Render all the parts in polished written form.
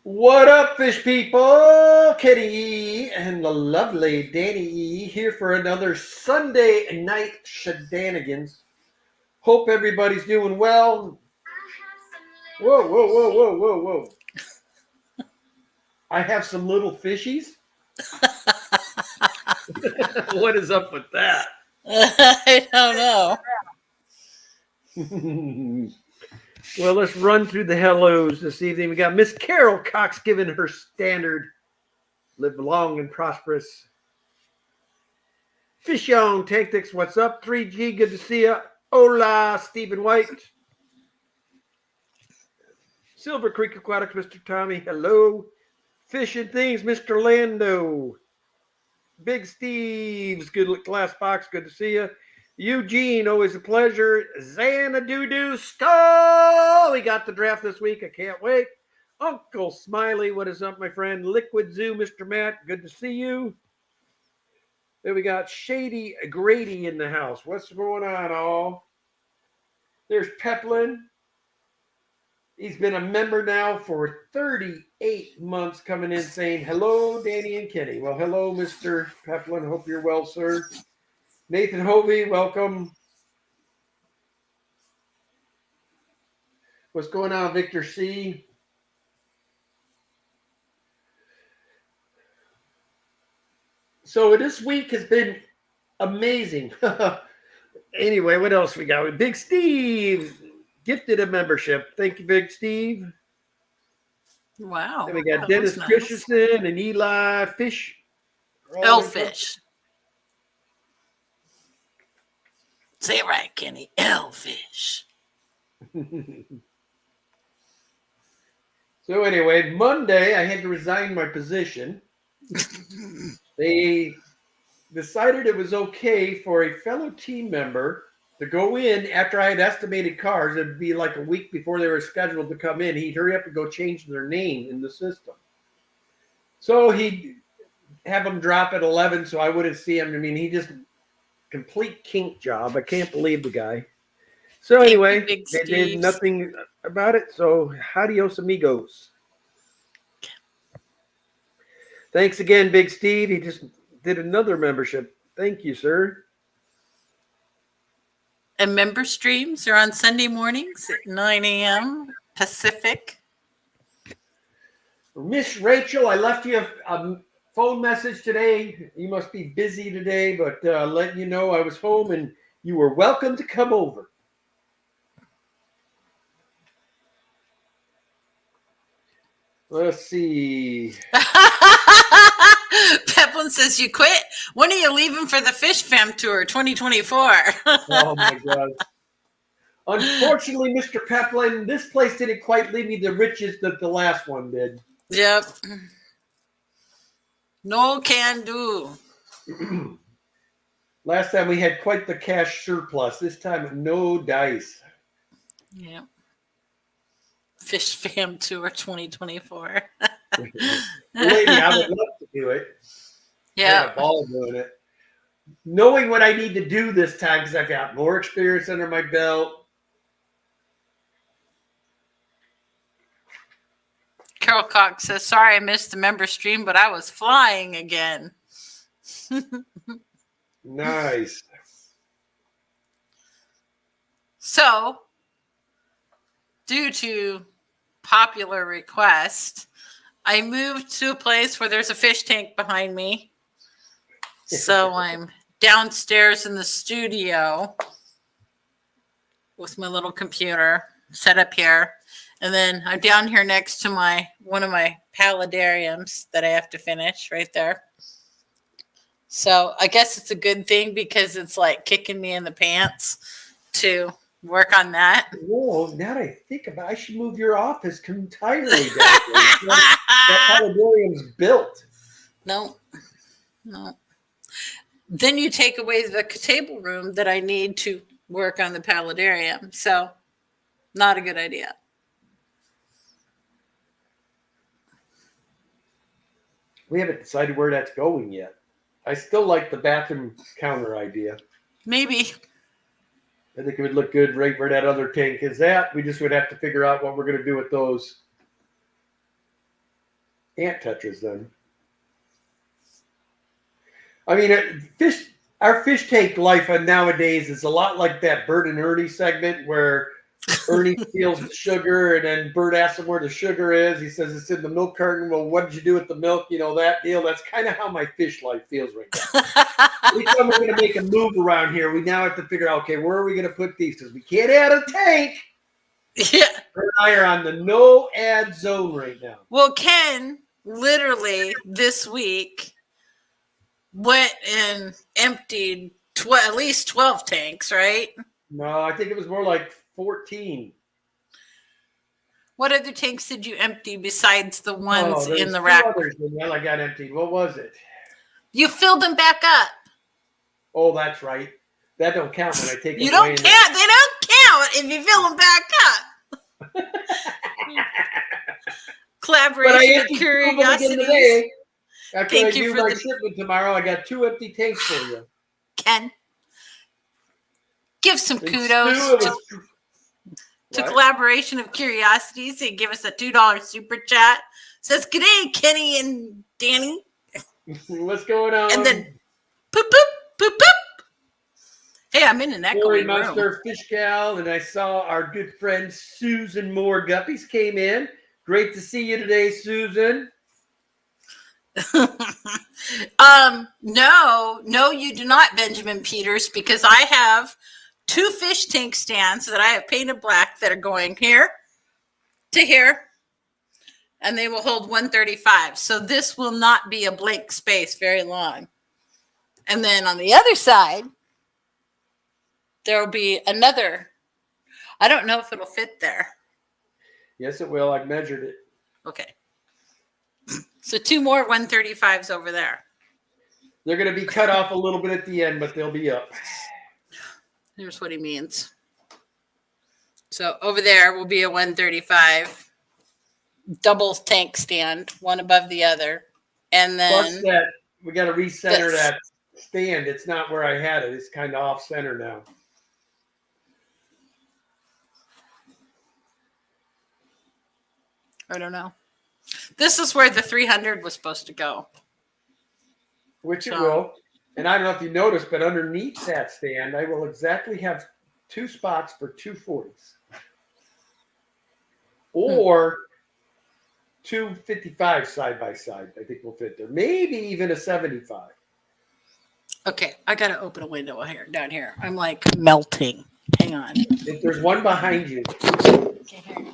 What up, fish people? Kenny E and the lovely Danny E here for another Sunday night shenanigans. Hope everybody's doing well. Whoa, whoa, whoa, whoa, whoa, whoa. I have some little fishies. What is up with that? I don't know. Well, let's run through the hellos this evening. We got Miss Carol Cox giving her standard. Live long and prosperous. Fish on Tactics, what's up? 3G, good to see you. Hola, Stephen White. Silver Creek Aquatics, Mr. Tommy, hello. Fishing Things, Mr. Lando. Big Steve's, good glass box, good to see you. Eugene, always a pleasure. Xanadu Skull, we got the draft this week, I can't wait. Uncle Smiley, what is up, my friend? Liquid Zoo, Mr. Matt, good to see you. Then we got Shady Grady in the house. What's going on, all? There's Peplin. He's been a member now for 38 months, coming in saying, hello, Danny and Kenny. Well, hello, Mr. Peplin. Hope you're well, sir. Nathan Hovey, welcome. What's going on, Victor C? So this week has been amazing. Anyway, what else we got? Big Steve gifted a membership. Thank you, Big Steve. Wow. Then we got that Dennis was nice. Christensen and Eli Fish. Elfish. Say it right, Kenny. Elfish. So anyway, Monday I had to resign my position. They decided it was okay for a fellow team member to go in after I had estimated cars. It'd be like a week before they were scheduled to come in. He'd hurry up and go change their name in the system. So he'd have them drop at 11 so I wouldn't see him. I mean, he just complete kink job. I can't believe the guy. So anyway, they did nothing about it. So adios, amigos. Thanks again, Big Steve. He just did another membership. Thank you, sir. And member streams are on Sunday mornings at 9 a.m. Pacific. Miss Rachel, I left you a phone message today. You must be busy today, but letting you know I was home and you were welcome to come over. Let's see. Peplin says you quit. When are you leaving for the Fish Fam Tour 2024? Oh, my God. Unfortunately, Mr. Peplin, this place didn't quite leave me the riches that the last one did. Yep. No can do. Last time we had quite the cash surplus. This time, no dice. Yep. Fish Fam Tour 2024. Lady, I would love to do it. Yeah. I had a ball doing it. Knowing what I need to do this time because I've got more experience under my belt. Carol Cox says, sorry I missed the member stream, but I was flying again. Nice. So, due to popular request, I moved to a place where there's a fish tank behind me. So I'm downstairs in the studio with my little computer set up here. And then I'm down here next to one of my paludariums that I have to finish right there. So I guess it's a good thing because it's like kicking me in the pants to work on that. Whoa, now that I think about it, I should move your office entirely down there. That paludarium's built. No. Then you take away the table room that I need to work on the paludarium. So not a good idea. We haven't decided where that's going yet. I still like the bathroom counter idea. Maybe. I think it would look good right where that other tank is at. We just would have to figure out what we're going to do with those. ant tetras then. I mean, our fish tank life nowadays is a lot like that Bert and Ernie segment where Ernie steals the sugar and then Bert asks him where the sugar is. He says it's in the milk carton. Well, what did you do with the milk? You know, that deal. That's kind of how my fish life feels right now. Anytime we're going to make a move around here, we now have to figure out, okay, where are we going to put these? Because we can't add a tank. Yeah. Bert and I are on the no ad zone right now. Well, Ken literally this week went and emptied at least 12 tanks, right? No, I think it was more like 14. What other tanks did you empty besides the ones there's in the two rack? others that I got emptied. What was it? You filled them back up. Oh, that's right. That don't count when I take You them away. don't count. They don't count if you fill them back up. Collaboration of curiosities. After Thank I you do for my the- shipment tomorrow, I got 2 empty tanks for you. Ken, give some And kudos Stu, it to What? Collaboration of Curiosities. They give us a $2 super chat. Says, "Good day, Kenny and Danny." What's going on? And then, poop, poop, poop, poop. Hey, I'm in an Corey echoing room. Munster, Fish Gal, and I saw our good friend Susan Moore Guppies came in. Great to see you today, Susan. No, you do not, Benjamin Peters, because I have 2 fish tank stands that I have painted black that are going here to here, and they will hold 135. So this will not be a blank space very long. And then on the other side, there will be another. I don't know if it'll fit there. Yes, it will. I've measured it. Okay. So 2 more 135s over there. They're going to be cut off a little bit at the end, but they'll be up. Here's what he means. So over there will be a 135 double tank stand, one above the other. And Plus then that, we got to recenter this. that stand. It's not where I had it. It's kind of off center now. I don't know. This is where the 300 was supposed to go. Which it So- will. And I don't know if you noticed, but underneath that stand, I will exactly have 2 spots for 2 40s. Or 2 55 side by side. I think will fit there. Maybe even a 75. Okay, I gotta open a window here down here. I'm like melting. Hang on. If there's one behind you. Okay, here.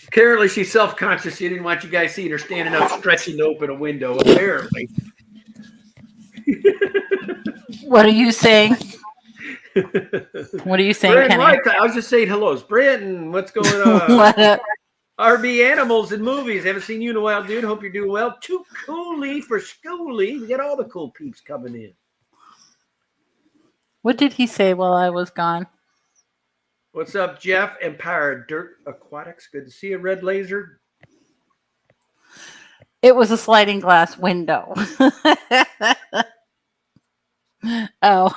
Apparently, she's self-conscious. She didn't want you guys seeing her standing up, stretching to open a window. Apparently. What are you saying? What are you saying, Brandon, Kenny? right, I was just saying hellos. Brandon, what's going on? What up? RB Animals and Movies. Haven't seen you in a while, dude. Hope you're doing well. Too cooly for schooly. We got all the cool peeps coming in. What did he say while I was gone? What's up, Jeff? Empire Dirt Aquatics. Good to see you, Red Laser. It was a sliding glass window. Oh.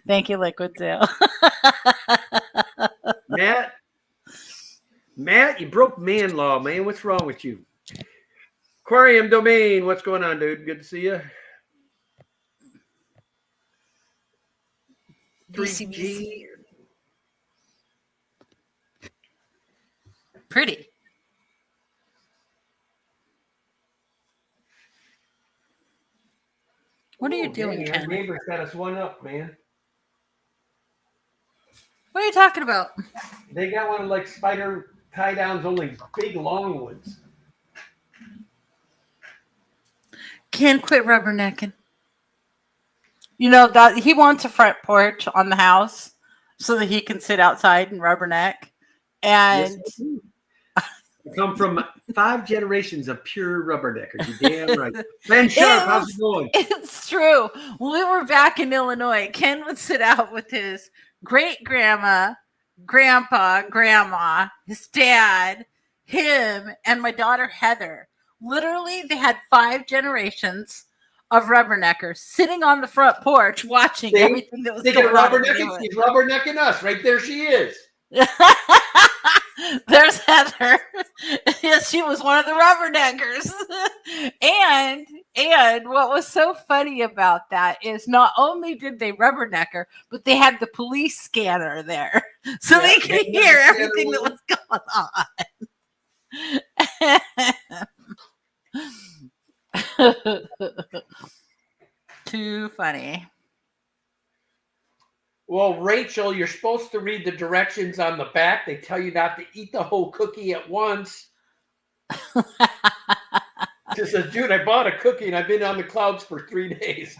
Thank you, Liquid Sale. Matt, you broke man law, man. What's wrong with you? Aquarium Domain. What's going on, dude? Good to see you. 3G. Pretty. What are you doing, Danny, our Ken? neighbor's got us one up, man. What are you talking about? They got one of like spider tie downs, only big long ones. Ken, quit rubbernecking. You know that he wants a front porch on the house so that he can sit outside and rubberneck. And Yes, I do. I come from 5 generations of pure rubberneckers. You damn right. Man, Sharp, how's it going? it's true. When we were back in Illinois, Ken would sit out with his great grandma, grandpa, grandma, his dad, him and my daughter Heather. Literally, they had 5 generations of rubberneckers sitting on the front porch watching See? everything that was Thinking going of on in the rubbernecking, neighborhood. she's rubbernecking us. Right there she is. There's Heather. Yes, she was one of the rubberneckers. And what was so funny about that is not only did they rubbernecker, but they had the police scanner there. So they could hear everything that was going on. Too funny. Well, Rachel, you're supposed to read the directions on the back. They tell you not to eat the whole cookie at once. She says, dude, I bought a cookie and I've been on the clouds for 3 days.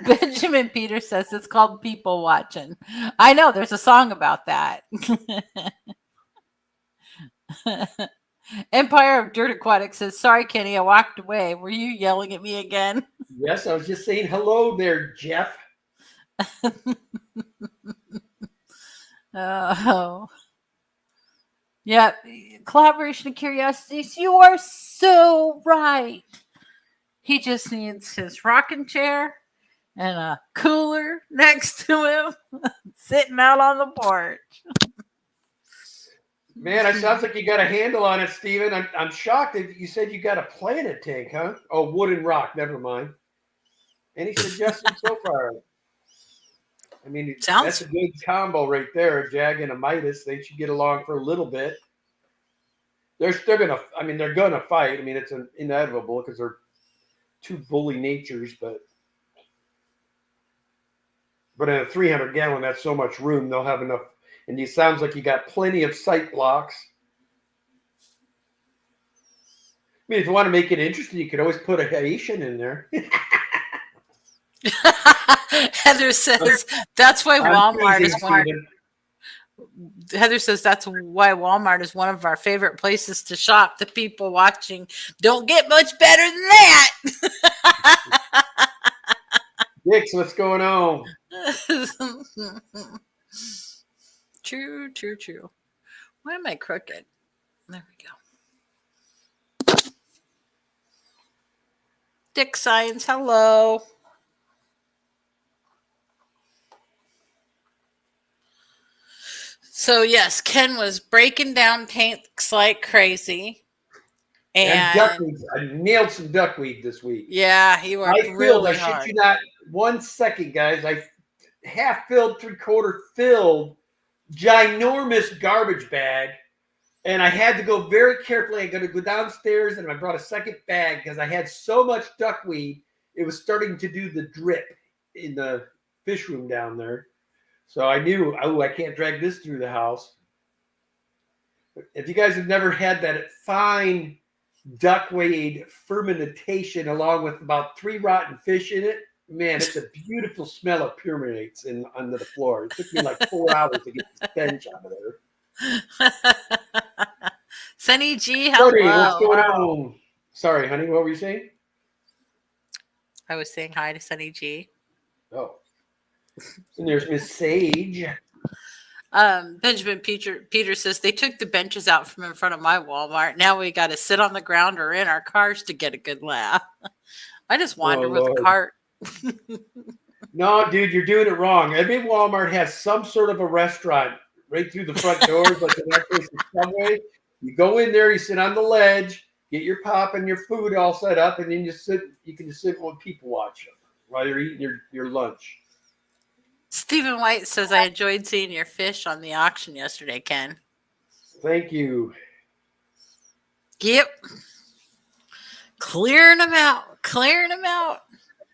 Benjamin Peter says it's called people watching. I know there's a song about that. Empire of Dirt Aquatic says, sorry, Kenny, I walked away. Were you yelling at me again? Yes, I was just saying hello there, Jeff. Oh. Yeah, collaboration and curiosities. You are so right. He just needs his rocking chair and a cooler next to him, sitting out on the porch. Man, it sounds like you got a handle on it, Steven. I'm shocked that you said you got a Planet tank, huh? Oh, wood and rock. Never mind. Any suggestions so far? I mean, that's a good combo right there. A Jag and a Midas. They should get along for a little bit. They're gonna. I mean, they're gonna fight. I mean, it's inevitable because they're two bully natures. But in a 300-gallon, that's so much room. They'll have enough. And it sounds like you got plenty of sight blocks. I mean, if you want to make it interesting, you could always put a Haitian in there. Heather says that's why Walmart is one. Heather says that's why Walmart is one of our favorite places to shop. The people watching don't get much better than that. Dix, what's going on? True. Why am I crooked? There we go. Dick Science, hello. So yes, Ken was breaking down tanks like crazy. And duckweed. I nailed some duckweed this week. Yeah, you are really hard. I shit you not 1 second, guys. I half filled, 3/4 filled, ginormous garbage bag. And I had to go very carefully. I got to go downstairs and I brought a second bag because I had so much duckweed. It was starting to do the drip in the fish room down there. So I knew, I can't drag this through the house. If you guys have never had that fine duckweed fermentation along with about 3 rotten fish in it, man, it's a beautiful smell of permeates under the floor. It took me like 4 hours to get the stench out of there. Sunny G, hello. What's going on? Sorry, honey, what were you saying? I was saying hi to Sunny G. Oh. And there's Miss Sage. Benjamin Peter says they took the benches out from in front of my Walmart. Now we got to sit on the ground or in our cars to get a good laugh. I just wander with a cart. No, dude, you're doing it wrong. Every Walmart has some sort of a restaurant right through the front doors, like in our case, the Subway. You go in there, you sit on the ledge, get your pop and your food all set up, and then you can just sit when people watch while you're eating your lunch. Stephen White says, I enjoyed seeing your fish on the auction yesterday, Ken. Thank you. Yep. Clearing them out.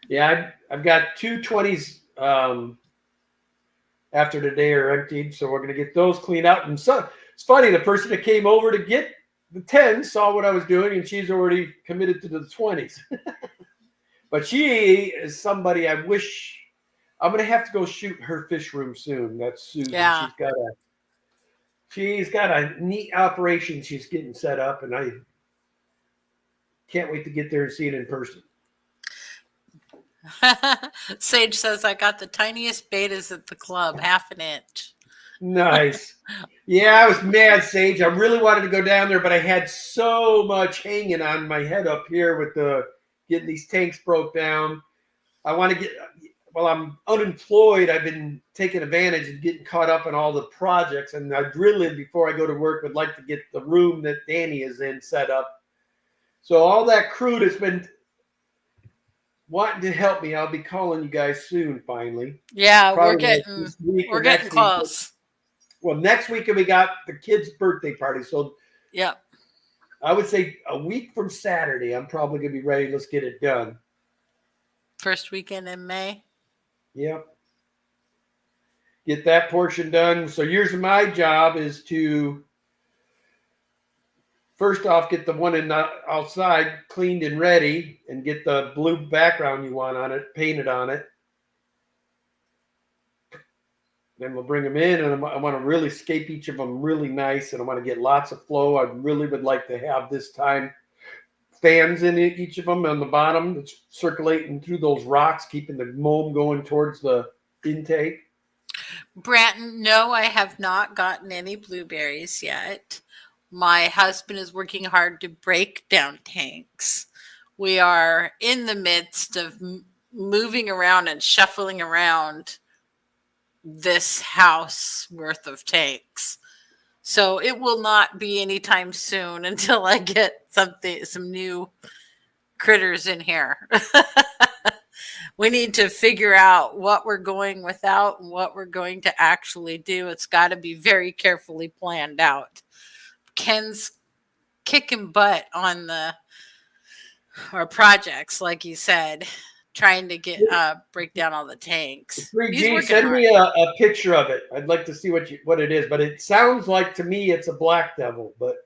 Yeah, I've got 2 20s after today are emptied, so we're going to get those cleaned out. And so it's funny, the person that came over to get the 10s saw what I was doing, and she's already committed to the 20s. But she is somebody I wish – I'm going to have to go shoot her fish room soon. That's Susan. Yeah. She's got a neat operation she's getting set up, and I can't wait to get there and see it in person. Sage says, I got the tiniest betas at the club, 1/2 inch. Nice. Yeah, I was mad, Sage. I really wanted to go down there, but I had so much hanging on my head up here with the getting these tanks broke down. I want to get, well, I'm unemployed. I've been taking advantage and getting caught up in all the projects. And I really, before I go to work, would like to get the room that Danny is in set up. So all that crew that's been wanting to help me, I'll be calling you guys soon, finally. Yeah, Probably we're getting close. Well, next week we got the kids' birthday party. So Yep. I would say a week from Saturday, I'm probably going to be ready. Let's get it done. First weekend in May. Yep. Get that portion done. So here's my job is to first off get the one outside cleaned and ready and get the blue background you want on it, painted on it. Then we'll bring them in, and I want to really scape each of them really nice, and I want to get lots of flow. I really would like to have this time fans in each of them on the bottom that's circulating through those rocks, keeping the moam going towards the intake. Branton, no, I have not gotten any blueberries yet. My husband is working hard to break down tanks. We are in the midst of moving around and shuffling around this house worth of tanks. So it will not be anytime soon until I get some new critters in here. We need to figure out what we're going without and what we're going to actually do. It's got to be very carefully planned out. Ken's kicking butt on our projects, like you said, trying to get break down all the tanks. 3G, send me a picture of it. I'd like to see what it is, but it sounds like to me it's a black devil. But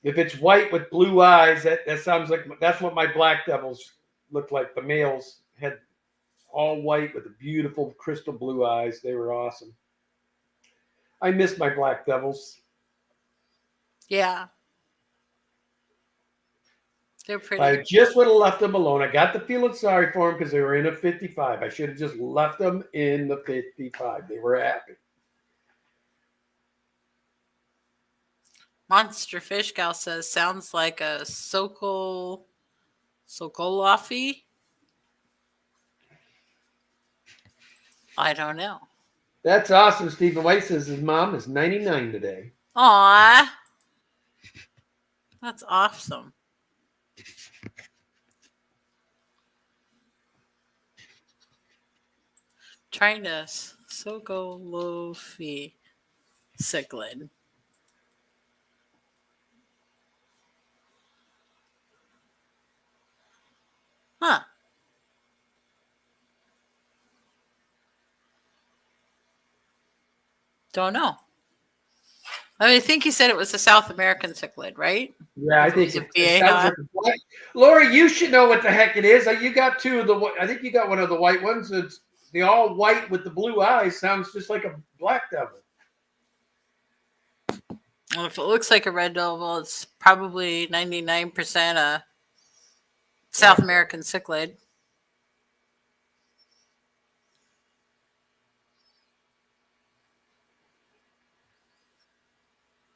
if it's white with blue eyes, that sounds like that's what my black devils looked like. The males had all white with the beautiful crystal blue eyes. They were awesome. I miss my black devils. Yeah. They're pretty. I just would have left them alone. I got the feeling sorry for them because they were in a 55. I should have just left them in the 55. They were happy. Monster Fish Gal says, sounds like a Sokolofi. I don't know. That's awesome. Stephen White says his mom is 99 today. Aw. That's awesome. Trying to Sokolofi cichlid. Huh. Don't know. I think he said it was a South American cichlid, right? Yeah, I think it sounds like Lori, you should know what the heck it is. You got two of the. I think you got one of the white ones. It's the all white with the blue eyes. Sounds just like a black devil. Well, if it looks like a red devil, it's probably 99% a South American cichlid.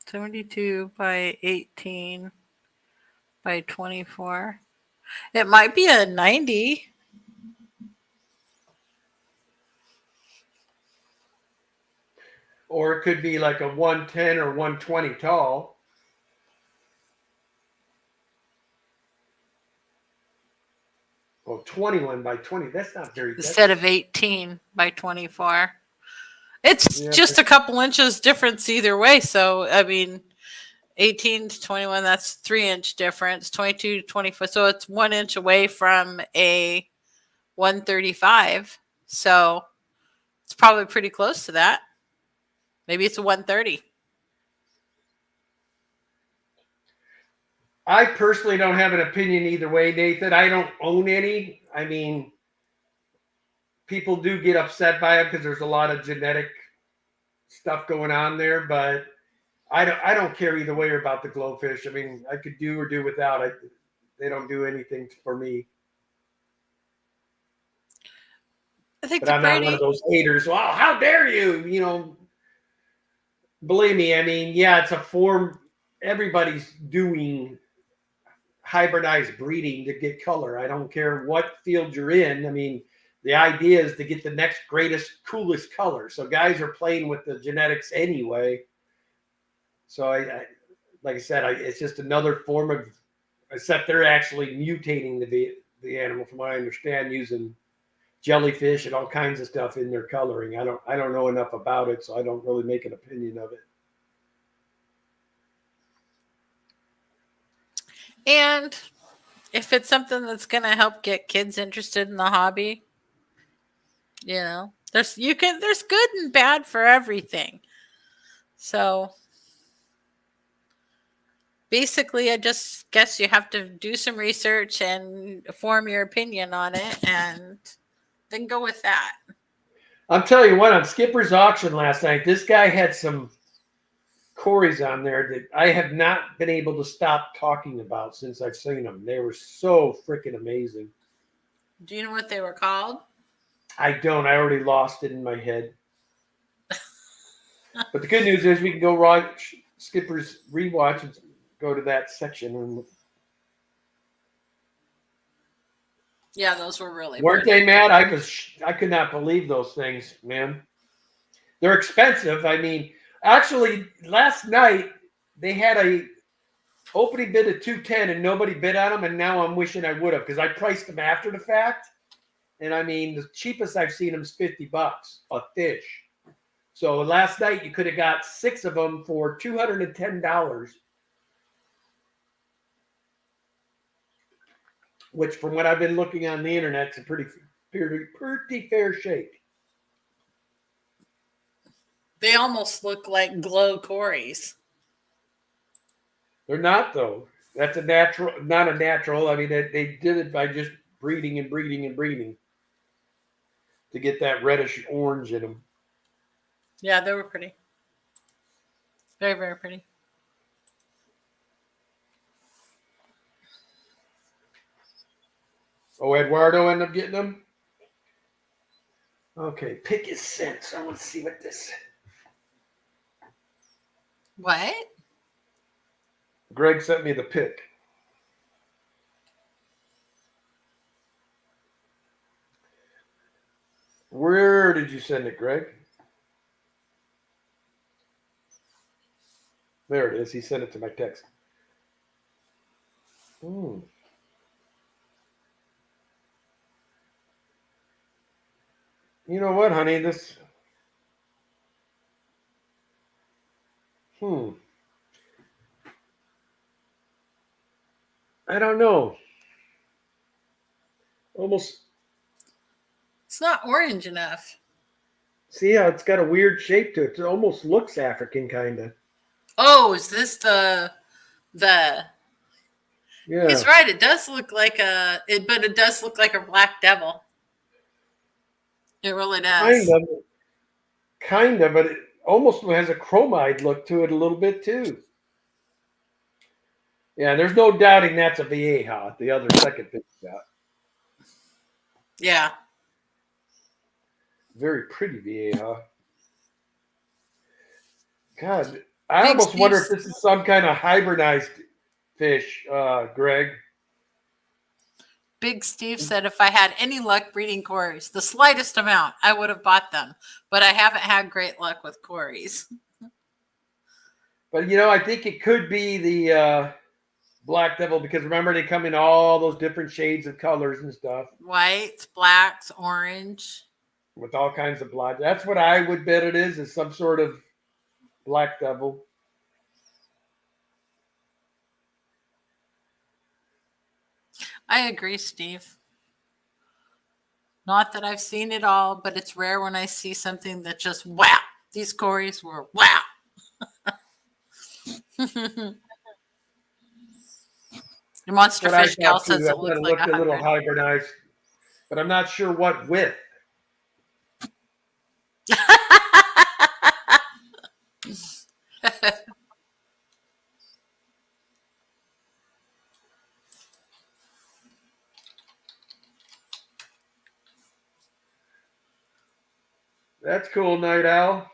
$72 by 18 by 24. It might be a 90. Or it could be like a 110 or 120 tall. Oh, 21 by 20. That's not very good. Instead of 18 by 24. It's just a couple inches difference either way. So, 18 to 21, that's 3-inch difference. 22 to 24. So it's 1 inch away from a 135. So it's probably pretty close to that. Maybe it's a 130. I personally don't have an opinion either way, Nathan. I don't own any. People do get upset by it because there's a lot of genetic stuff going on there, but I don't care either way about the glowfish. I could do or do without. They don't do anything for me. I think but I'm not one of those haters. Well, how dare you? believe me, I mean, yeah, it's a form. Everybody's doing hybridized breeding to get color. I don't care what field you're in. I mean, the idea is to get the next greatest, coolest color. So guys are playing with the genetics anyway. So like I said, it's just another form of, except they're actually mutating the animal, from what I understand, using jellyfish and all kinds of stuff in their coloring. I don't know enough about it, so I don't really make an opinion of it. And if it's something that's going to help get kids interested in the hobby, there's good and bad for everything. So basically, I just guess you have to do some research and form your opinion on it and then go with that. I'm telling you what, on Skipper's auction last night, this guy had some Corys on there that I have not been able to stop talking about since I've seen them. They were so freaking amazing. Do you know what they were called? I don't. I already lost it in my head. But the good news is we can go watch Skipper's rewatch and go to that section. And yeah, those were really weren't pretty. they, Matt? I could not believe those things, man. They're expensive. I mean, actually, last night they had a opening bid of 210 and nobody bid on them, and now I'm wishing I would have, because I priced them after the fact. And I mean, the cheapest I've seen them is $50 a fish. So last night you could have got 6 of them for $210, which, from what I've been looking on the internet, is a pretty fair shake. They almost look like glow Corys. They're not, though. That's not a natural. I mean, they did it by just breeding and breeding and breeding to get that reddish orange in them. Yeah, they were pretty. Very, very pretty. Oh, Eduardo ended up getting them? Okay, pick his scent. I want to see what this... What? Greg sent me the pic. Where did you send it, Greg? There it is. He sent it to my text. You know what, honey? This... I don't know. Almost... It's not orange enough. See how it's got a weird shape to it? It almost looks African, kind of. Oh, is this the... Yeah. He's right. It does look like but it does look like a black devil. It really does. Kind of, but it almost has a chromide look to it a little bit too. Yeah, there's no doubting that's a Vieja, the other second picture got. Yeah. Very pretty Vieja. God, I almost wonder if this is some kind of hybridized fish, Greg. Big Steve said if I had any luck breeding Corys, the slightest amount, I would have bought them. But I haven't had great luck with Corys. But, I think it could be the Black Devil, because remember, they come in all those different shades of colors and stuff. Whites, blacks, orange. With all kinds of blood. That's what I would bet it is some sort of Black Devil. I agree, Steve. Not that I've seen it all, but it's rare when I see something that just, wow, these Corys were, wow. The Monster Fish Gal says it looks like a little hybridized, but I'm not sure what with. That's cool, Night Owl.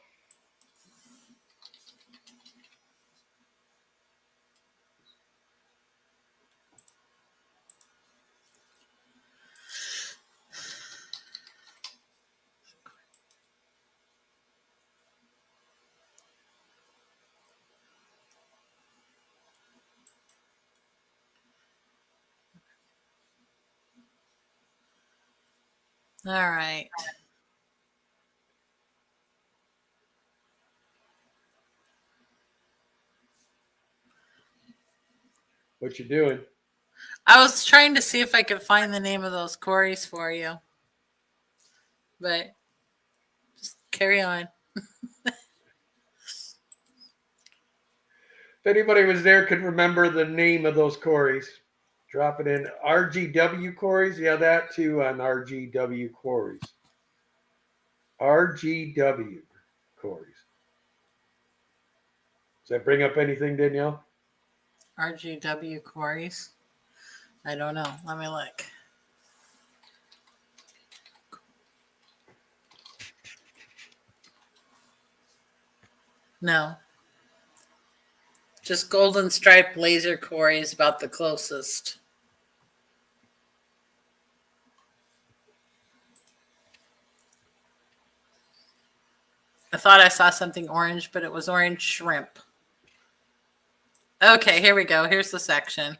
All right. What you doing? I was trying to see if I could find the name of those Corys for you. But just carry on. If anybody was there could remember the name of those Corys, drop it in. RGW Corys, yeah, that too on RGW Corys. RGW Corys. Does that bring up anything, Danielle? RGW Corys. I don't know. Let me look. No. Just golden striped laser Cory is about the closest. I thought I saw something orange, but it was orange shrimp. Okay, here we go. Here's the section.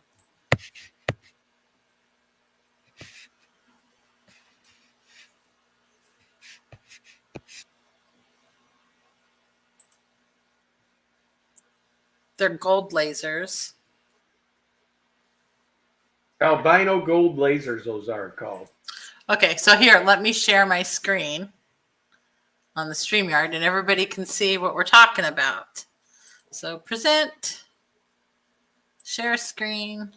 They're gold lasers. Albino gold lasers, those are called. Okay, so here, let me share my screen on the StreamYard and everybody can see what we're talking about. So present, share screen,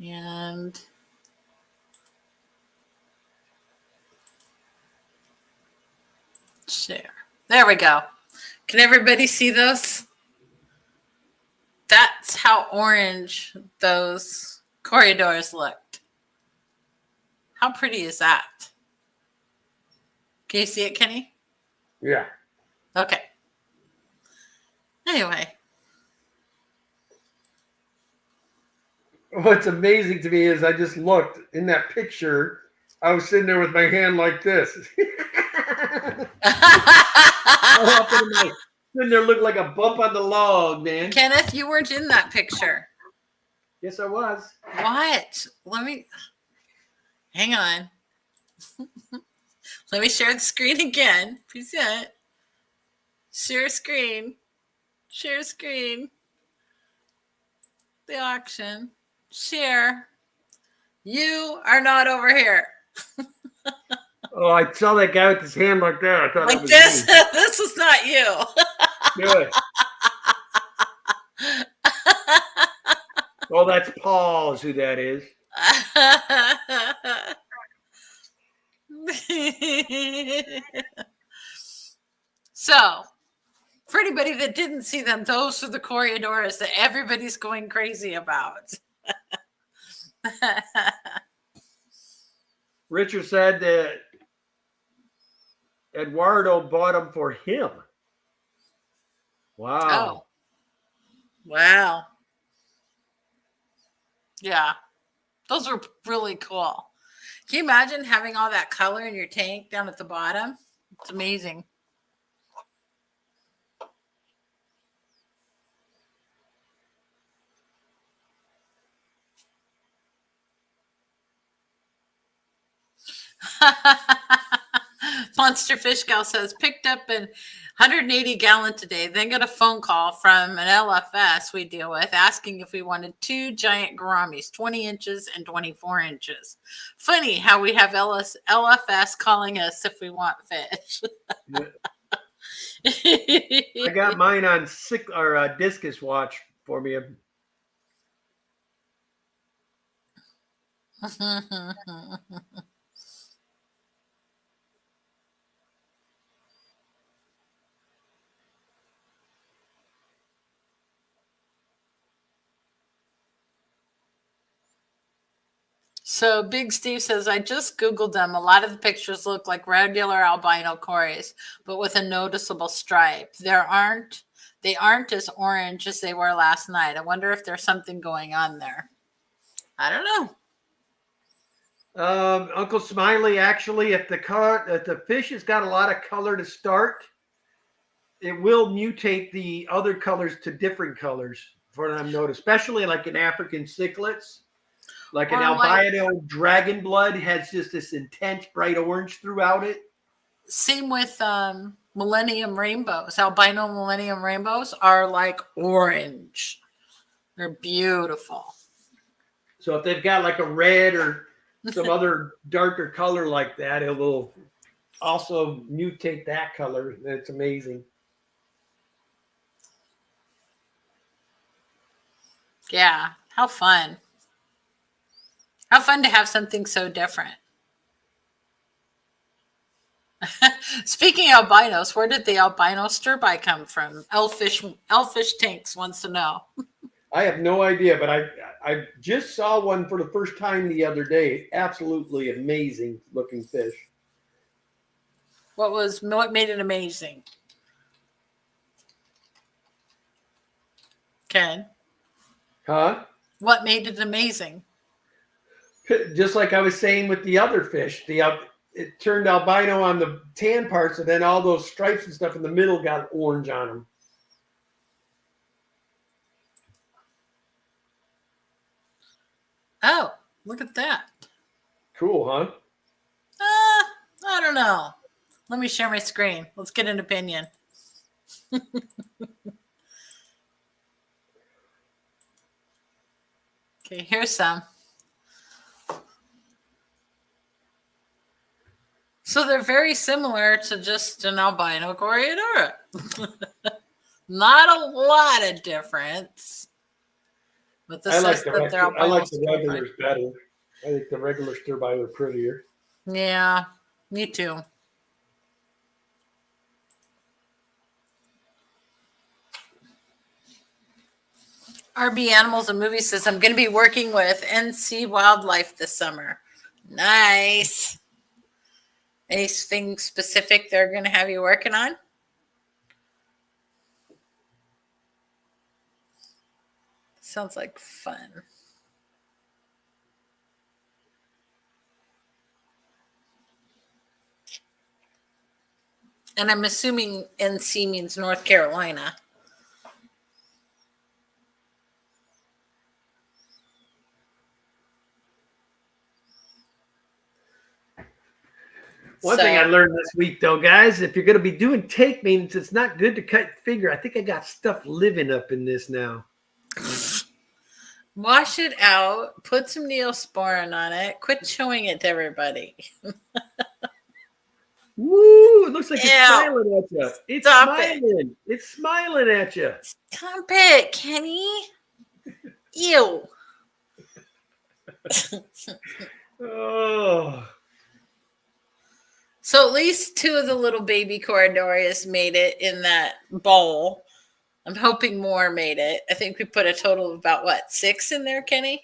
and share. There we go. Can everybody see those? That's how orange those corridors looked. How pretty is that? Can you see it, Kenny? Yeah. Okay. Anyway. What's amazing to me is I just looked in that picture. I was sitting there with my hand like this. Sitting there looked like a bump on the log, man. Kenneth, you weren't in that picture. Yes, I was. What? Let me hang on. Let me share the screen again. Present. Share screen. Share screen. The auction. Share. You are not over here. Oh, I saw that guy with his hand like that. I thought Like it was this. me. This is not you. Good. Oh, that's Paul, is who that is. So, for anybody that didn't see them, those are the corridors that everybody's going crazy about. Richard said that Eduardo bought them for him. Wow. Oh. Wow. Yeah. Those were really cool. Can you imagine having all that color in your tank down at the bottom? It's amazing. Monster Fish Gal says, picked up an 180 gallon today, then got a phone call from an LFS we deal with asking if we wanted two giant gouramis, 20 inches and 24 inches. Funny how we have LFS calling us if we want fish. I got mine on discus watch for me. So Big Steve says, I just Googled them. A lot of the pictures look like regular albino corys, but with a noticeable stripe. They aren't as orange as they were last night. I wonder if there's something going on there. I don't know. Uncle Smiley, actually, if the fish has got a lot of color to start, it will mutate the other colors to different colors for what I've noticed, especially like in African cichlids. Like an Or like- albino dragon blood has just this intense bright orange throughout it. Same with Millennium Rainbows. Albino Millennium Rainbows are like orange. They're beautiful. So if they've got like a red or some other darker color like that, it will also mutate that color. It's amazing. Yeah, how fun. How fun to have something so different. Speaking of albinos, where did the albino stir-by come from? Elfish Tanks wants to know. I have no idea, but I just saw one for the first time the other day. Absolutely amazing looking fish. What made it amazing? Ken, Huh? what made it amazing? Just like I was saying with the other fish, it turned albino on the tan parts, and then all those stripes and stuff in the middle got orange on them. Oh, look at that. Cool, huh? I don't know. Let me share my screen. Let's get an opinion. Okay, here's some. So they're very similar to just an albino Coryodora. Not a lot of difference. But this I like says the that they're albino stir-by. regulars better. I think the regular stir-by are prettier. Yeah, me too. RB Animals and Movies says, I'm going to be working with NC Wildlife this summer. Nice. Anything specific they're going to have you working on? Sounds like fun. And I'm assuming NC means North Carolina. One thing I learned this week, though, guys, if you're going to be doing take maintenance, it's not good to cut figure. I think I got stuff living up in this now. Wash it out, put some Neosporin on it, quit showing it to everybody. Woo! It looks like it's Ew. smiling at you. It's Stop smiling. It's smiling at you. Stop it, Kenny. Ew. Oh. So at least 2 of the little baby Corydoras made it in that bowl. I'm hoping more made it. I think we put a total of about, 6 in there, Kenny?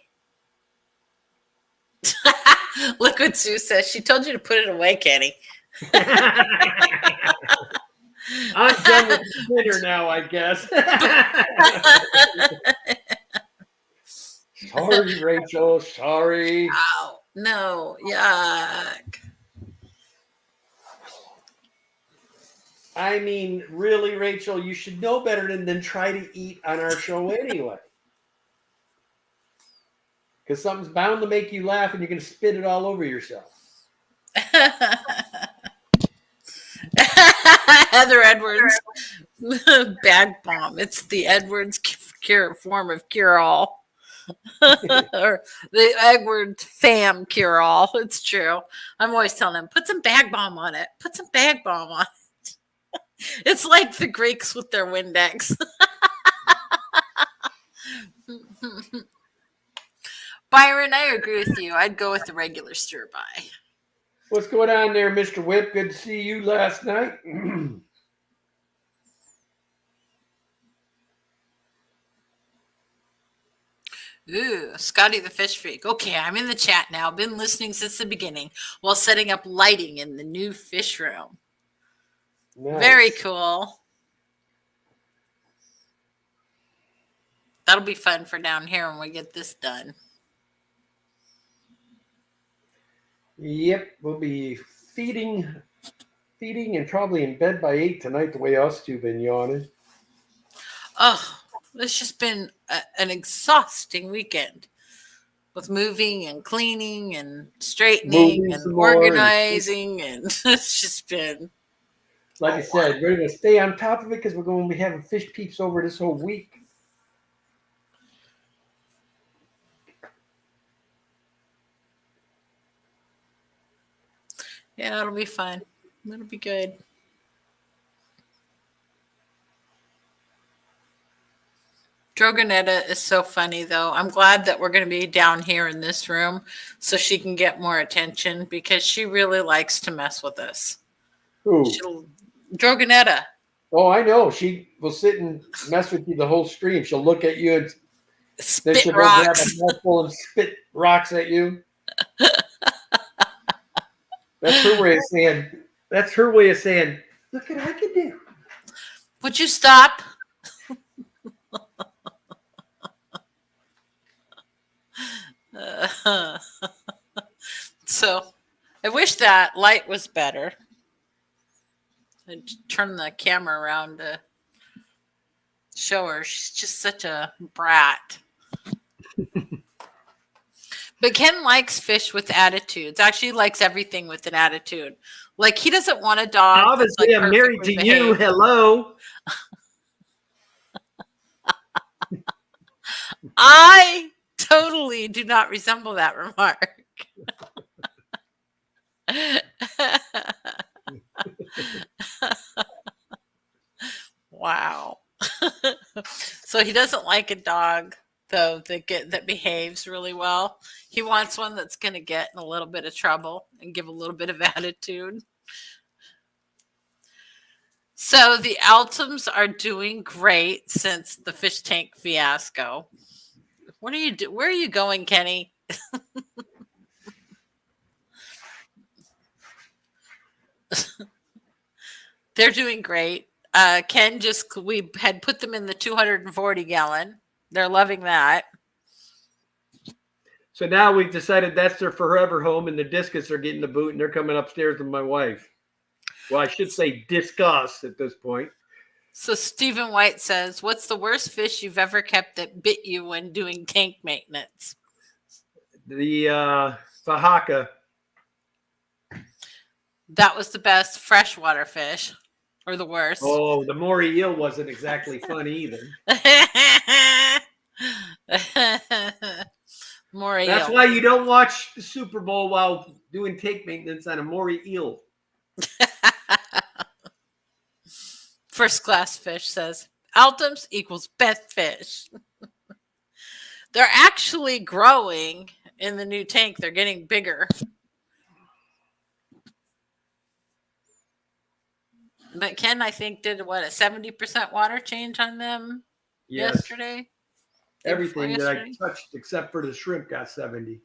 Look what Sue says. She told you to put it away, Kenny. I'm done with Twitter now, I guess. Sorry, Rachel. Sorry. Oh, no. Yuck. I mean, really, Rachel, you should know better than try to eat on our show anyway. Because something's bound to make you laugh and you're going to spit it all over yourself. Heather Edwards bag bomb. It's the Edwards form of cure all. Or the Edwards fam cure all. It's true. I'm always telling them, put some bag bomb on it. Put some bag bomb on it. It's like the Greeks with their Windex. Byron, I agree with you. I'd go with the regular stir-by. What's going on there, Mr. Whip? Good to see you last night. Ooh, Scotty the Fish Freak. Okay, I'm in the chat now. Been listening since the beginning while setting up lighting in the new fish room. Nice. Very cool. That'll be fun for down here when we get this done. Yep, we'll be feeding and probably in bed by 8 tonight, the way us two been yawning. Oh, it's just been an exhausting weekend. with moving and cleaning and straightening Moving and some more. organizing, and it's just been. Like I said, we're going to stay on top of it because we're going to be having fish peeps over this whole week. Yeah, it'll be fun. It'll be good. Drogonetta is so funny, though. I'm glad that we're going to be down here in this room so she can get more attention because she really likes to mess with us. Who? Drogonetta. Oh, I know. She will sit and mess with you the whole stream. She'll look at you and then Spit she'll go grab rocks. a mouthful and spit rocks at you. That's her way of saying. That's her way of saying. Look what I can do. Would you stop? So I wish that light was better. I'd turn the camera around to show her. She's just such a brat. But Ken likes fish with attitudes. Actually, likes everything with an attitude. Like he doesn't want a dog. Obviously, that's like I'm married to perfectly you. behaved. Hello. I totally do not resemble that remark. Wow. So he doesn't like a dog though that behaves really well. He wants one that's going to get in a little bit of trouble and give a little bit of attitude. So the Altums are doing great since the fish tank fiasco. What are you do? Where are you going, Kenny? They're doing great. Ken we had put them in the 240 gallon. They're loving that. So now we've decided that's their forever home, and the discus are getting the boot, and they're coming upstairs with my wife. Well, I should say discuss at this point. So Stephen White says, "What's the worst fish you've ever kept that bit you when doing tank maintenance?" The Fahaka. That was the best freshwater fish, or the worst. Oh, the Maury eel wasn't exactly fun either. Maury That's eel. why you don't watch the Super Bowl while doing tank maintenance on a Maury eel. First class fish says Altums equals best fish. They're actually growing in the new tank. They're getting bigger. But Ken, I think, did a 70% water change on them yesterday? Everything that I touched except for the shrimp got 70.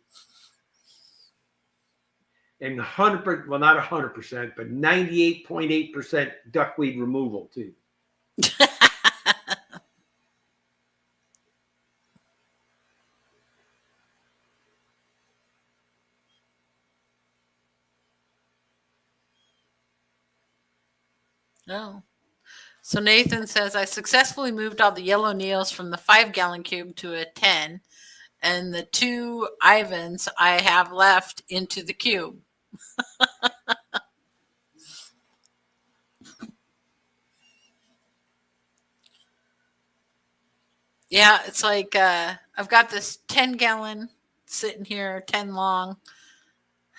And 100%, well, not 100%, but 98.8% duckweed removal, too. Oh. So Nathan says, I successfully moved all the yellow Neos from the 5-gallon cube to a 10, and the 2 Ivans I have left into the cube. Yeah, it's like I've got this 10-gallon sitting here, 10 long.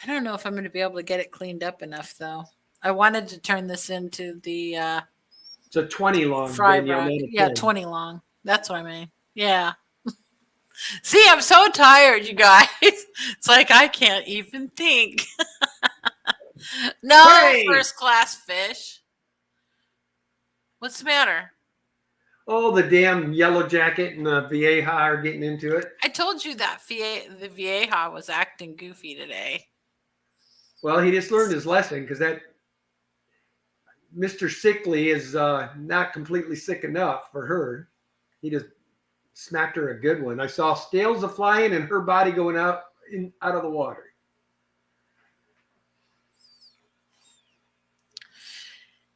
I don't know if I'm going to be able to get it cleaned up enough, though. I wanted to turn this into the it's a 20 long. fry rack. Yeah, 20 long. That's what I mean. Yeah. See, I'm so tired, you guys. It's like I can't even think. No, hey! First class fish. What's the matter? Oh, the damn yellow jacket and the Vieja are getting into it. I told you that the Vieja was acting goofy today. Well, he just learned his lesson because that Mr. Sickly is not completely sick enough for her. He just smacked her a good one. I saw scales a flying and her body going out of the water.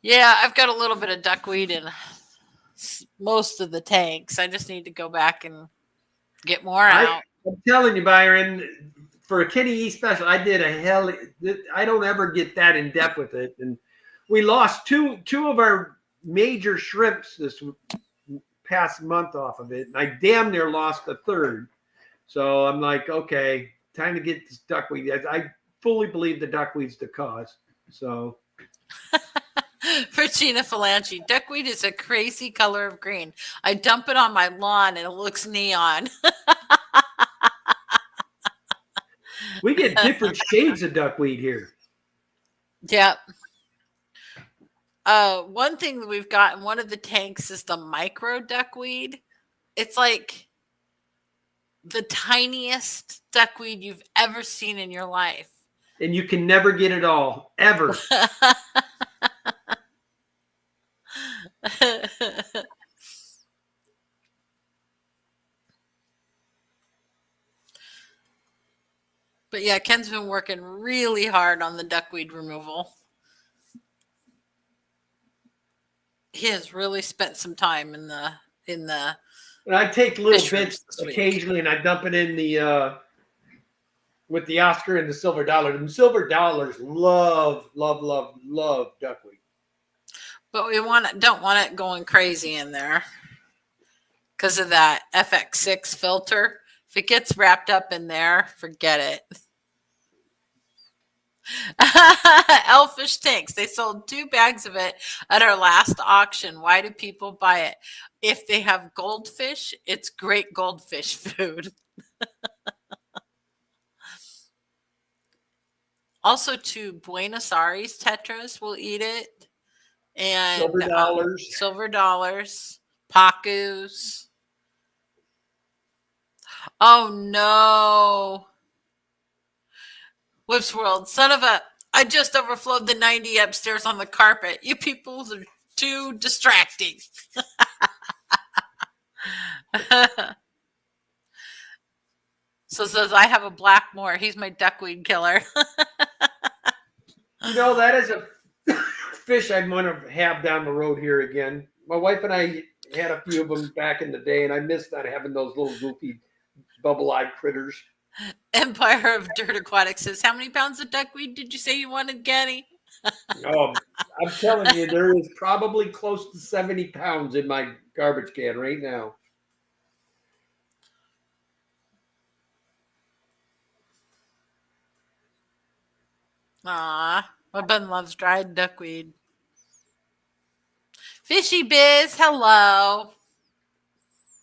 Yeah, I've got a little bit of duckweed in most of the tanks. I just need to go back and get more out. I'm telling you, Byron, for a Kenny E special, I did a hell. I don't ever get that in depth with it, and we lost two of our major shrimps this past month off of it, and I damn near lost a third. So I'm like, okay, time to get this duckweed. I fully believe the duckweed's the cause. So. Regina Falanchi, duckweed is a crazy color of green. I dump it on my lawn and it looks neon. We get different shades of duckweed here. Yep. One thing that we've got in one of the tanks is the micro duckweed. It's like the tiniest duckweed you've ever seen in your life. And you can never get it all, ever. But yeah, Ken's been working really hard on the duckweed removal. He has really spent some time in the And I take little bits occasionally and I dump it in the with the Oscar and the silver dollar. And silver dollars love duckweed. But we don't want it going crazy in there because of that FX6 filter. If it gets wrapped up in there, forget it. Elfish tanks. They sold 2 bags of it at our last auction. Why do people buy it? If they have goldfish, it's great goldfish food. Also, 2 Buenos Aires tetras will eat it. And silver dollars, Pacus. Oh no. Whips World, son of a, I just overflowed the 90 upstairs on the carpet. You people are too distracting. So says, I have a Blackmore. He's my duckweed killer. You know, that is a fish I'd want to have down the road here again. My wife and I had a few of them back in the day, and I miss not having those little goofy bubble-eyed critters. Empire of Dirt Aquatics says, how many pounds of duckweed did you say you wanted, Getty? Oh, I'm telling you, there is probably close to 70 pounds in my garbage can right now. Aw, my bun loves dried duckweed. Fishy Biz, hello.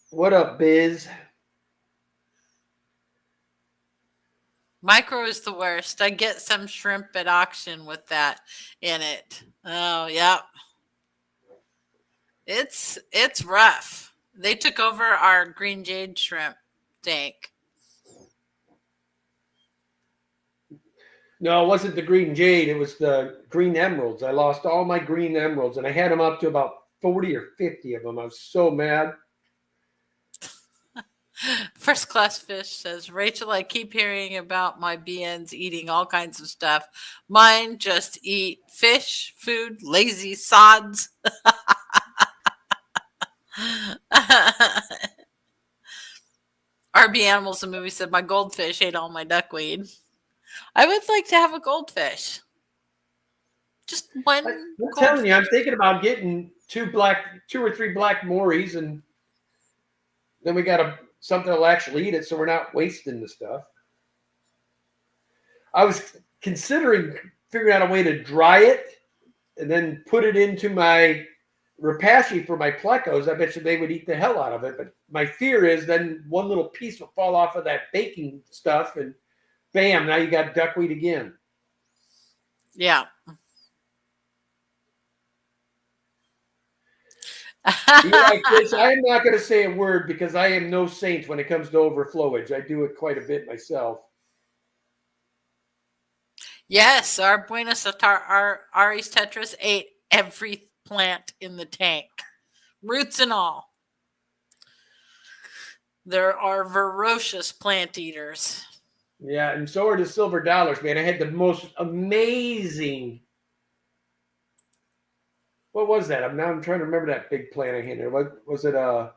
What up, Biz? Micro is the worst. I get some shrimp at auction with that in it. Oh, yep. It's rough. They took over our green jade shrimp tank. No, it wasn't the green jade. It was the green emeralds. I lost all my green emeralds, and I had them up to about 40 or 50 of them. I was so mad. First Class Fish says, Rachel, I keep hearing about my BNs eating all kinds of stuff. Mine just eat fish, food, lazy sods. RB Animals, the movie said, my goldfish ate all my duckweed. I would like to have a goldfish. Just one. I'm telling you, I'm thinking about getting 2 or 3 black Mories, and then we got something that'll actually eat it, so we're not wasting the stuff. I was considering figuring out a way to dry it and then put it into my Repashy for my plecos. I bet you they would eat the hell out of it. But my fear is then one little piece will fall off of that baking stuff, and bam, now you got duckweed again. Yeah. Chris, I am not going to say a word because I am no saint when it comes to overflowage. I do it quite a bit myself. Yes, our Buenos Aires tetras ate every plant in the tank, roots and all. There are ferocious plant eaters. Yeah, and so are the silver dollars, man. I had the most amazing. What was that? I'm trying to remember that big plant I had there. What was it? That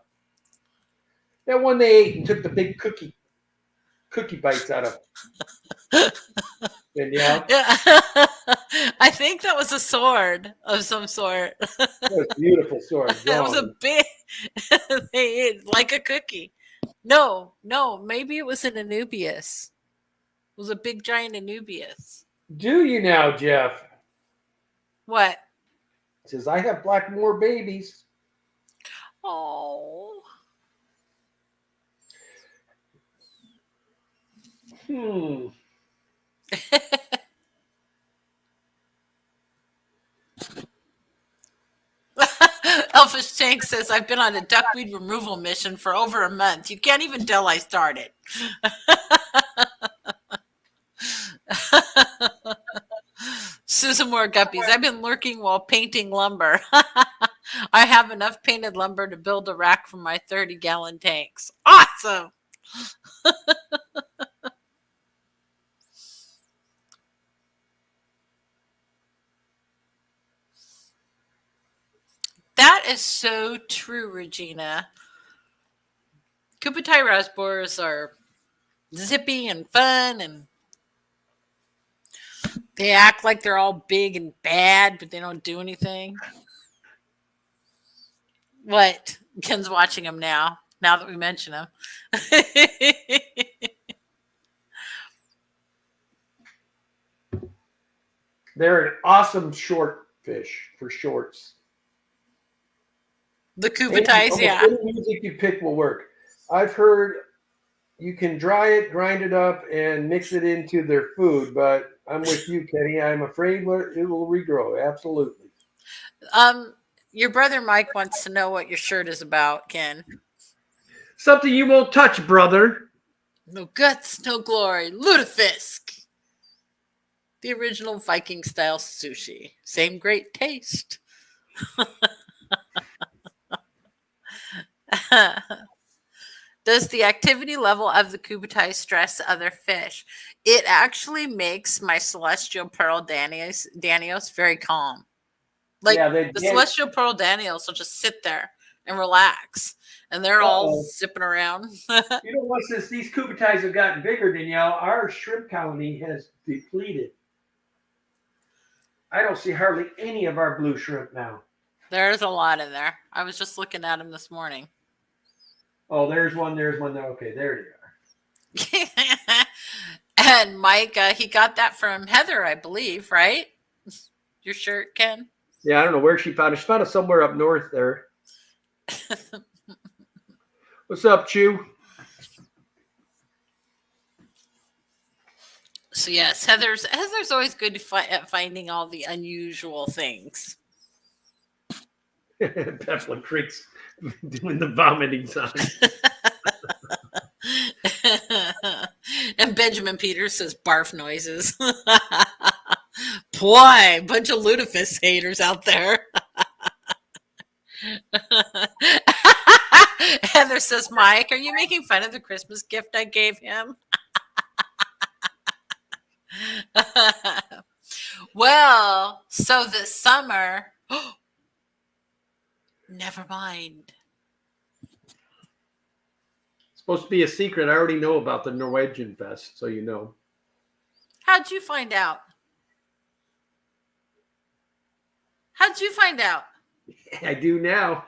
one they ate and took the big cookie cookie bites out of. Danielle, Yeah. I think that was a sword of some sort. that was a beautiful sword. It was a Drawn. big, they ate like a cookie. No, maybe it was an Anubius. It was a big giant Anubius. Do you now, Jeff? What? Says I have Blackmore babies. Oh. Elfish Tank says, I've been on a duckweed removal mission for over a month. You can't even tell I started. Susan Moore Guppies, I've been lurking while painting lumber. I have enough painted lumber to build a rack for my 30-gallon tanks. Awesome. That is so true, Regina. Kubutai raspberries are zippy and fun, and they act like they're all big and bad, but they don't do anything. What? Ken's watching them now that we mention them. They're an awesome short fish for shorts. The Kubutais, yeah. Any music you pick will work. I've heard you can dry it, grind it up, and mix it into their food, but I'm with you, Kenny. I'm afraid it will regrow. Absolutely. Your brother Mike wants to know what your shirt is about, Ken. Something you won't touch, brother. No guts, no glory. Lutefisk. The original Viking style sushi. Same great taste. Does the activity level of the Kubutai stress other fish? It actually makes my celestial pearl Danios very calm. Like the celestial pearl Danios will just sit there and relax, and they're all zipping around. You know what? Since these Kubutais have gotten bigger, Danielle, our shrimp colony has depleted. I don't see hardly any of our blue shrimp now. There's a lot in there. I was just looking at them this morning. Oh, there's one. Okay, there you are. And Mike, he got that from Heather, I believe, right? Your shirt, Ken? Yeah, I don't know where she found it. She found it somewhere up north there. What's up, Chew? So yes, Heather's always good at finding all the unusual things. Pepperland Creek's doing the vomiting sign. And Benjamin Peters says barf noises. Boy, bunch of Lutefisk haters out there. Heather says, Mike, are you making fun of the Christmas gift I gave him? Well, so this summer, never mind. It's supposed to be a secret. I already know about the Norwegian Fest, so you know. How'd you find out? I do now.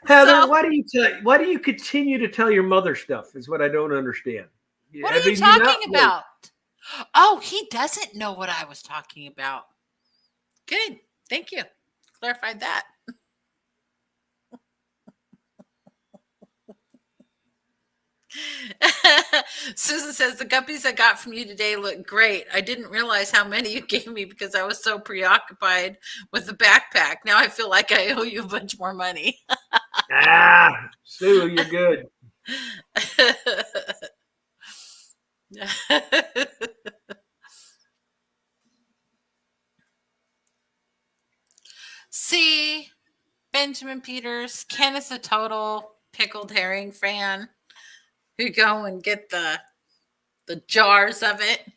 Heather, why do you continue to tell your mother stuff? Is what I don't understand. What are you talking about? Oh, he doesn't know what I was talking about. Good. Thank you. Clarified that. Susan says, the guppies I got from you today look great. I didn't realize how many you gave me because I was so preoccupied with the backpack. Now I feel like I owe you a bunch more money. Sue, you're good. See, Benjamin Peters, Ken is a total pickled herring fan who go and get the jars of it.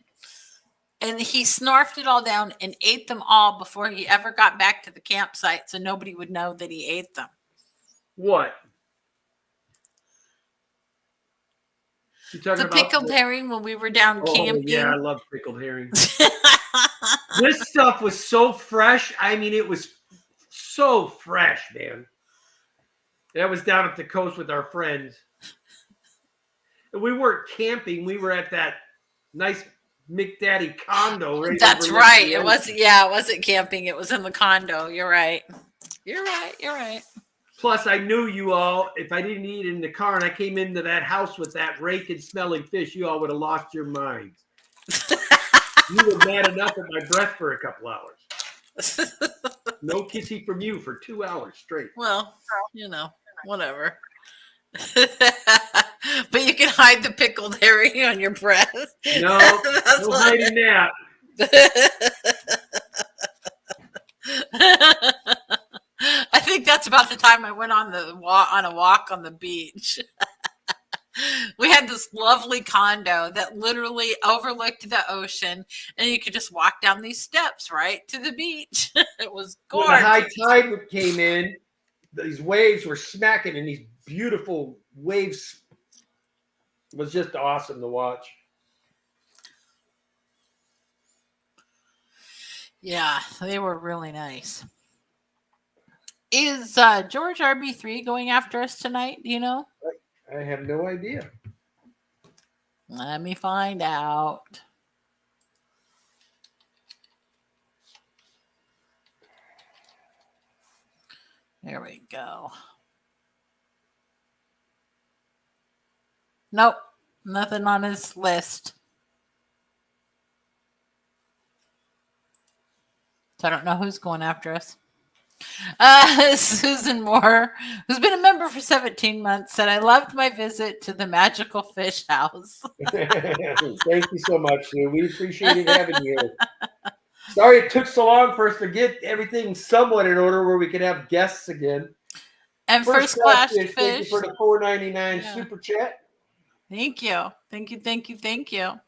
And he snarfed it all down and ate them all before he ever got back to the campsite, so nobody would know that he ate them. What? You talking The about pickled herring when we were down Oh camping. yeah, I love pickled herring. This stuff was so fresh. I mean, it was so fresh, man. That was down at the coast with our friends. And we weren't camping. We were at that nice McDaddy condo. Right That's overlooking right. the It ocean. wasn't. Yeah, it wasn't camping. It was in the condo. You're right. You're right. You're right. Plus, I knew you all. If I didn't eat in the car and I came into that house with that rake and smelling fish, you all would have lost your minds. You were mad enough at my breath for a couple hours. No kissy from you for 2 hours straight. Well, whatever. But you can hide the pickled herring on your breath. No, That's no what- hiding that. I think that's about the time I went on a walk on the beach. We had this lovely condo that literally overlooked the ocean, and you could just walk down these steps right to the beach. It was When gorgeous. the high tide came in, these waves were smacking, and these beautiful waves was just awesome to watch. Yeah, they were really nice. Is George RB3 going after us tonight? Do you know? I have no idea. Let me find out. There we go. Nope, nothing on his list. So I don't know who's going after us. Susan Moore, who's been a member for 17 months, said, I loved my visit to the magical fish house. Thank you so much, Sue. We appreciated having you. Sorry it took so long for us to get everything somewhat in order where we could have guests again. And first class Thank you fish. for the $4.99 Yeah. super chat. Thank you. Thank you. Thank you. Thank you.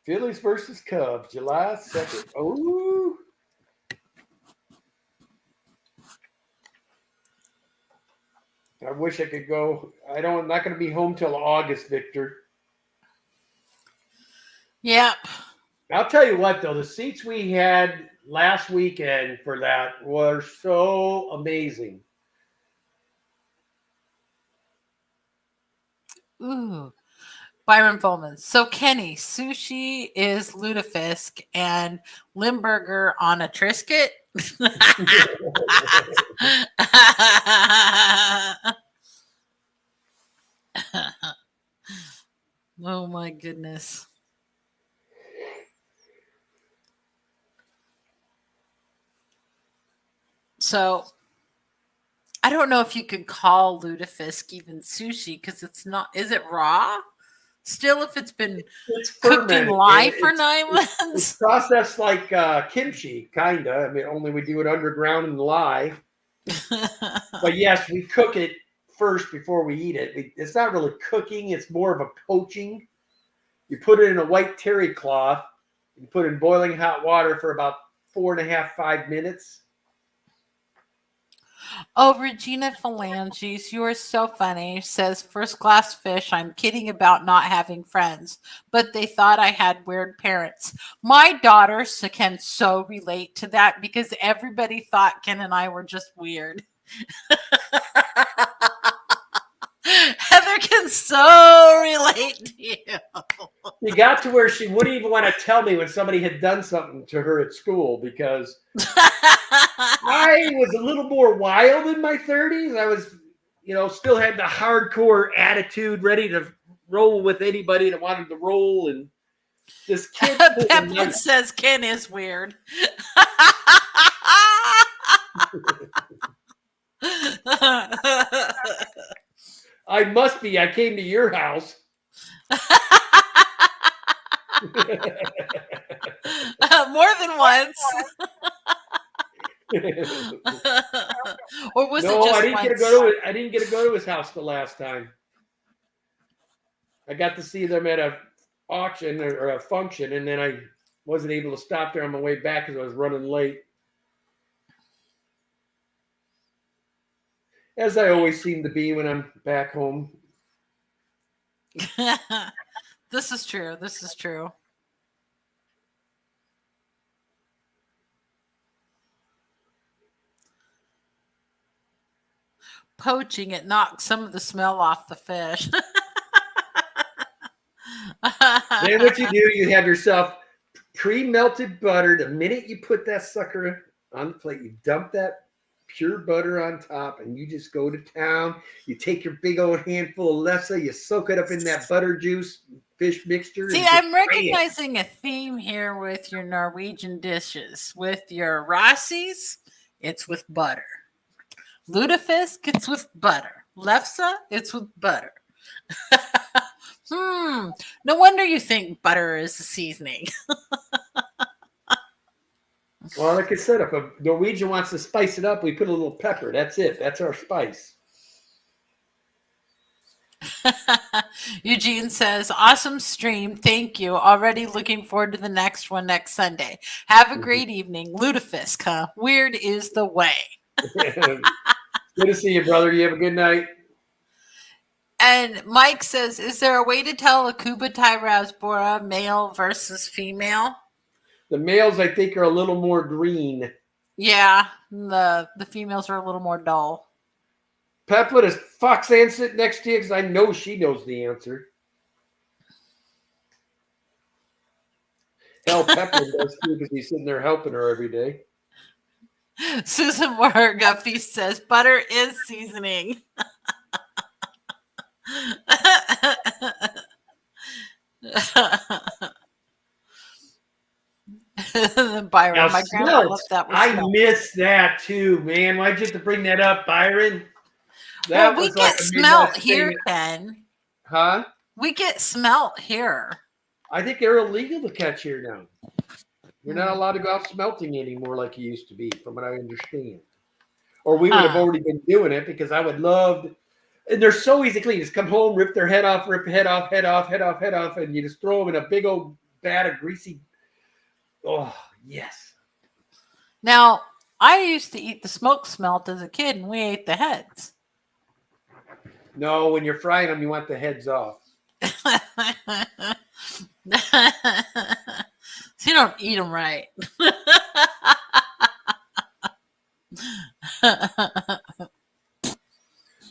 Phillies versus Cubs, July 2nd. Oh. I wish I could go. I'm not going to be home till August, Victor. Yep. I'll tell you what, though, the seats we had last weekend for that were so amazing. Ooh. Byron Fulman. So Kenny, sushi is lutefisk and Limburger on a Triscuit. Oh my goodness. So I don't know if you could call lutefisk even sushi because it's not. Is it raw? Still, if it's been It's cooked in fermented. lye for 9 It's months. processed like kimchi, kind of. I mean, only we do it underground in lye. But yes, we cook it first before we eat it. It's not really cooking. It's more of a poaching. You put it in a white terry cloth. You put it in boiling hot water for about 4.5, 5 minutes. Oh, Regina Phalanges, you are so funny. Says first class fish. I'm kidding about not having friends, but they thought I had weird parents. My daughter can so relate to that because everybody thought Ken and I were just weird. Heather can so relate to you. You got to where she wouldn't even want to tell me when somebody had done something to her at school because I was a little more wild in my 30s. I was, still had the hardcore attitude, ready to roll with anybody that wanted to roll. And this kid Pepin says Ken is weird. I must be. I came to your house. More than once. Or was it just I didn't once? get to go to it. I didn't get to go to his house the last time. I got to see them at a auction or a function, and then I wasn't able to stop there on my way back because I was running late. as I always seem to be when I'm back home. This is true. This is true. Poaching, it knocks some of the smell off the fish. Then what you do, you have yourself pre-melted butter. The minute you put that sucker on the plate, you dump that pure butter on top, and you just go to town. You take your big old handful of lefse, you soak it up in that butter juice fish mixture. See, I'm recognizing a theme here with your Norwegian dishes. With your Rossies, it's with butter. Lutefisk, it's with butter. Lefse, it's with butter. No wonder you think butter is the seasoning. Well, like I said, if a Norwegian wants to spice it up, we put a little pepper. That's it. That's our spice. Eugene says, awesome stream. Thank you. Already looking forward to the next one next Sunday. Have a great evening. Lutefisk, huh? Weird is the way. Good to see you, brother. You have a good night. And Mike says, is there a way to tell a Kubatai Rasbora male versus female? The males, I think, are a little more green. Yeah, the females are a little more dull. Peplet, is Foxanne sitting next to you? Because I know she knows the answer. Hell, Peplet does too, because he's sitting there helping her every day. Susan Moore Guffey says, butter is seasoning. Byron, Now, my grandma loved that. I missed that too, man. Why'd you have to bring that up, Byron? That well, we get smelt here, Ken. Huh? We get smelt here. I think they're illegal to catch here now. You're not allowed to go out smelting anymore like you used to be, from what I understand. Or we would have already been doing it, because I would love to, and they're so easy to clean. Just come home, rip their head off, head off, and you just throw them in a big old vat of greasy. Oh, yes. Now, I used to eat the smoked smelt as a kid, and we ate the heads. No, when you're frying them, you want the heads off. So you don't eat them right.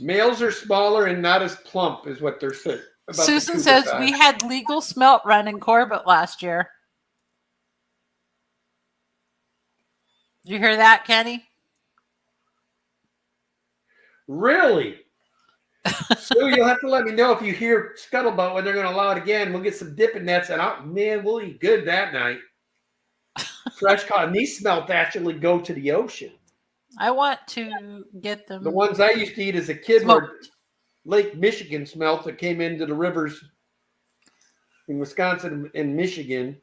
Males are smaller and not as plump, is what they're saying. Susan says we had legal smelt run in Corbett last year. Did you hear that, Kenny? Really? So you'll have to let me know if you hear scuttlebutt when they're going to allow it again. We'll get some dipping nets, and man, we'll eat good that night. Fresh caught. And these smelt actually go to the ocean. I want to get them. The ones I used to eat as a kid were Lake Michigan smelt that came into the rivers in Wisconsin and Michigan.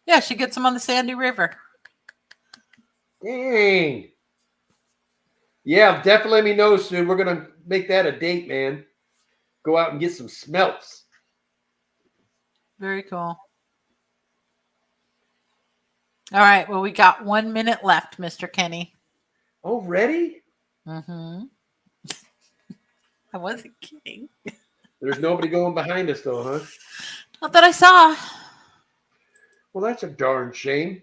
Yeah, she gets them on the Sandy River. Dang. Yeah, definitely let me know, Sue. We're going to make that a date, man. Go out and get some smelts. Very cool. All right. Well, we got 1 minute left, Mr. Kenny. Already? Mm-hmm. I wasn't kidding. There's nobody going behind us, though, huh? Not that I saw. Well, that's a darn shame.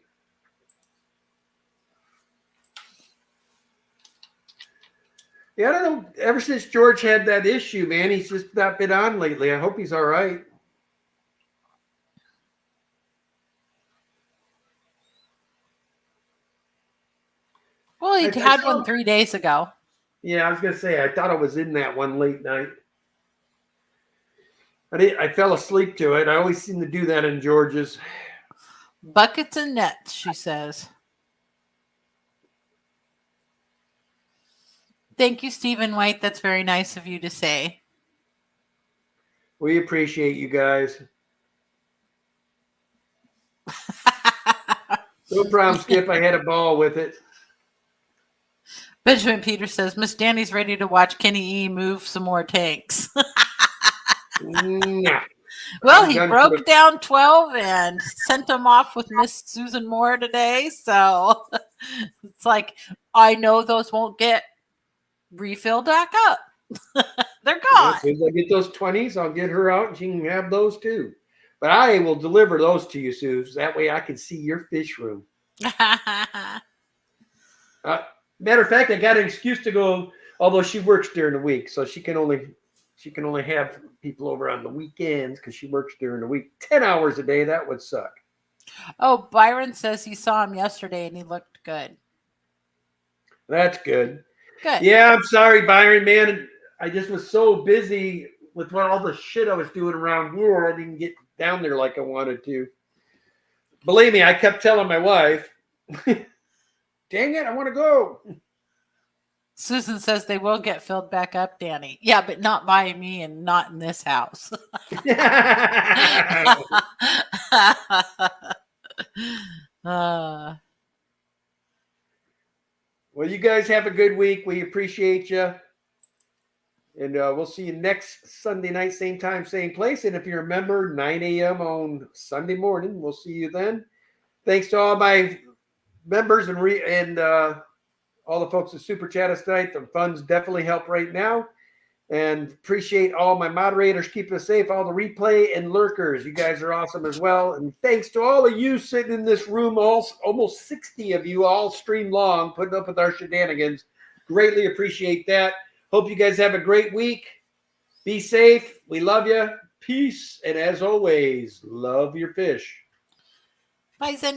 Yeah, I don't know. Ever since George had that issue, man, he's just not been on lately. I hope he's all right. Well, he had one 3 days ago. Yeah, I was going to say, I thought I was in that one late night. I fell asleep to it. I always seem to do that in George's. Buckets and nets, she says. Thank you, Stephen White. That's very nice of you to say. We appreciate you guys. No problem, Skip. I had a ball with it. Benjamin Peters says, Miss Danny's ready to watch Kenny E move some more tanks. Nah. Well, he broke down 12 and sent them off with Miss Susan Moore today. So it's like, I know those won't get refill back up. They're gone. As soon as I get those 20s, I'll get her out and she can have those too. But I will deliver those to you, Suze. That way I can see your fish room. Matter of fact, I got an excuse to go, although she works during the week, so she can only have people over on the weekends because she works during the week. 10 hours a day, that would suck. Oh, Byron says he saw him yesterday and he looked good. That's good. Good. Yeah, I'm sorry, Byron, man. I just was so busy with all the shit I was doing around here. I didn't get down there like I wanted to. Believe me, I kept telling my wife, dang it, I want to go. Susan says they will get filled back up, Danny. Yeah, but not by me and not in this house. Well, you guys have a good week. We appreciate you. And we'll see you next Sunday night, same time, same place. And if you remember, 9 a.m. on Sunday morning, we'll see you then. Thanks to all my members and all the folks that Super Chat us tonight. The funds definitely help right now. And appreciate all my moderators keeping us safe, all the replay and lurkers. You guys are awesome as well. And thanks to all of you sitting in this room, almost 60 of you all stream long, putting up with our shenanigans. Greatly appreciate that. Hope you guys have a great week. Be safe. We love you. Peace. And as always, love your fish. Bye, Zen.